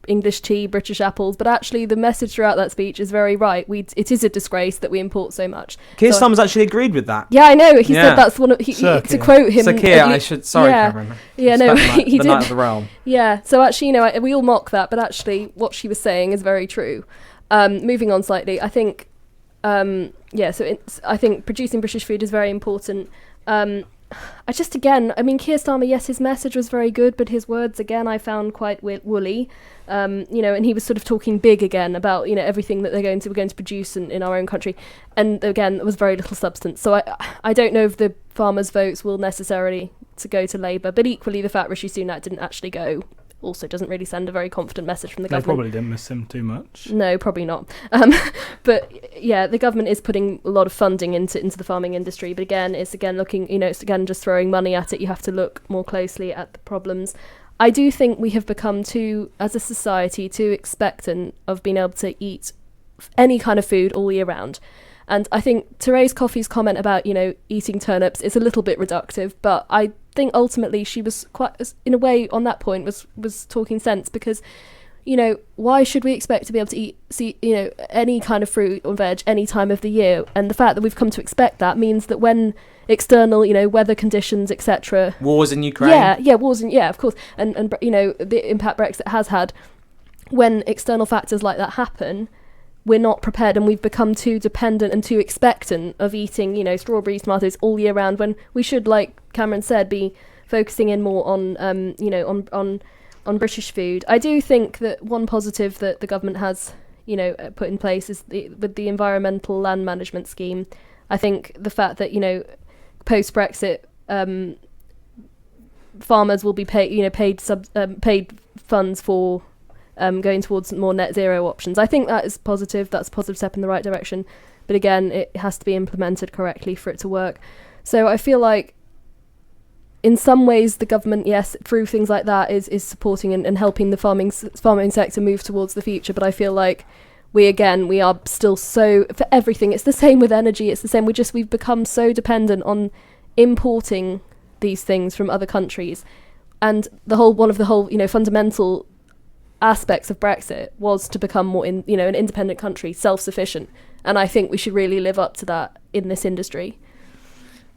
English tea, British apples, but actually the message throughout that speech is very right. It is a disgrace that we import so much. Keir Starmer's actually agreed with that. Yeah, I know. He said that's one of to quote him. So Keir, Cameron. Yeah, no, he the did. Knight of the Realm. Yeah. So actually, we all mock that, but actually, what she was saying is very true. Moving on slightly, I think. I think producing British food is very important. Keir Starmer, yes, his message was very good, but his words, again, I found quite woolly. And he was sort of talking big again about, everything that we're going to produce in our own country. And again, there was very little substance. So I don't know if the farmers' votes will necessarily to go to Labour, but equally the fact Rishi Sunak didn't actually go also doesn't really send a very confident message from the government. They probably didn't miss him too much. No, probably not. But yeah, the government is putting a lot of funding into the farming industry. But again, it's just throwing money at it. You have to look more closely at the problems. I do think we have become as a society, too expectant of being able to eat any kind of food all year round. And I think Therese Coffey's comment about, eating turnips is a little bit reductive, but I think ultimately she was quite, in a way, on that point, was talking sense, because, why should we expect to be able to eat, any kind of fruit or veg any time of the year? And the fact that we've come to expect that means that when external, weather conditions, etc. Wars in Ukraine. Wars of course, and the impact Brexit has had, when external factors like that happen, we're not prepared, and we've become too dependent and too expectant of eating, strawberries, tomatoes all year round, when we should, like Cameron said, be focusing in more on, on British food. I do think that one positive that the government has, put in place is with the environmental land management scheme. I think the fact that, post Brexit, farmers will be paid funds for going towards more net zero options. I think that is positive. That's a positive step in the right direction. But again, it has to be implemented correctly for it to work. So I feel like in some ways the government, yes, through things like that is supporting and helping the farming sector move towards the future. But I feel like we are still so, for everything, it's the same with energy, it's the same, we've become so dependent on importing these things from other countries. And one of the fundamental aspects of Brexit was to become more an independent country, self-sufficient, and I think we should really live up to that in this industry.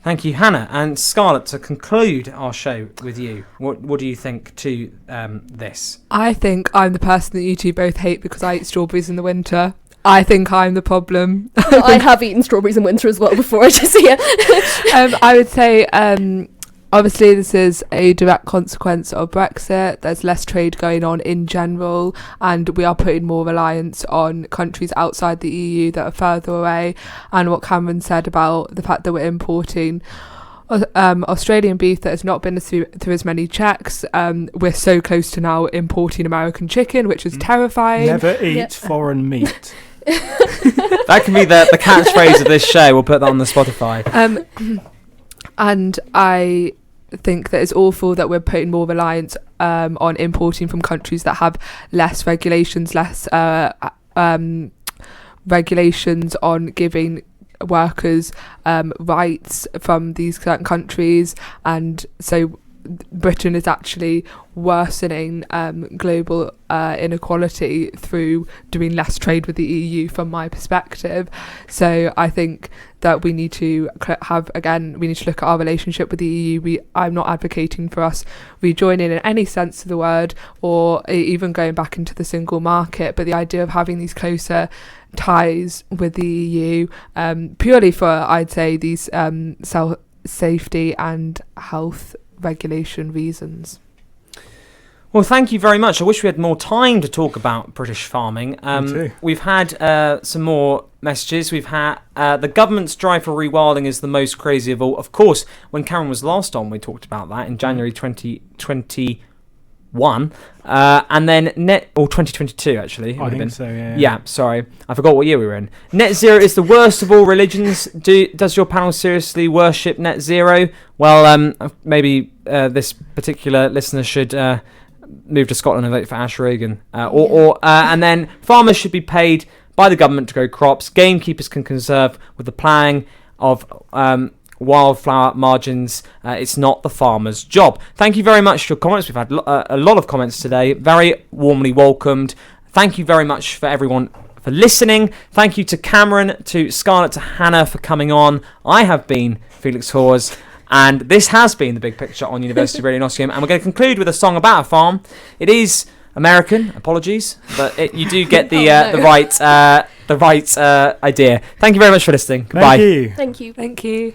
Thank you, Hannah. And Scarlett, to conclude our show with you, what do you think to this? I think I'm the person that you two both hate because I eat strawberries in the winter. I think I'm the problem. I have eaten strawberries in winter as well before. I would say obviously this is a direct consequence of Brexit. There's less trade going on in general, and we are putting more reliance on countries outside the EU that are further away. And what Cameron said about the fact that we're importing Australian beef that has not been through as many checks. We're so close to now importing American chicken, which is terrifying. Never eat foreign meat. That can be the catchphrase of this show. We'll put that on the Spotify. And I think that it's awful that we're putting more reliance on importing from countries that have less regulations, regulations on giving workers rights from these certain countries. And so Britain is actually worsening global inequality through doing less trade with the EU, from my perspective. So I think that we need to we need to look at our relationship with the EU. I'm not advocating for us rejoining in any sense of the word, or even going back into the single market, but the idea of having these closer ties with the EU, purely for, I'd say, these safety and health regulation reasons. Well, thank you very much. I wish we had more time to talk about British farming. Me too. We've had some more messages. We've had the government's drive for rewilding is the most crazy of all. Of course, when Karen was last on, we talked about that in January 2021. And then 2022 actually. I think so, yeah. Yeah, sorry. I forgot what year we were in. Net zero is the worst of all religions. Does your panel seriously worship net zero? Well, maybe this particular listener should move to Scotland and vote for Ash Regan. And then farmers should be paid by the government to grow crops. Gamekeepers can conserve with the ploughing of wildflower margins. It's not the farmer's job. Thank you very much for your comments. We've had a lot of comments today. Very warmly welcomed. Thank you very much for everyone for listening. Thank you to Cameron, to Scarlett, to Hannah for coming on. I have been Felix Hawes, and this has been The Big Picture on University Radio Nottingham, and we're going to conclude with a song about a farm. It is American, apologies, but you do get the right idea. Thank you very much for listening. Goodbye. Thank you. Thank you. Thank you.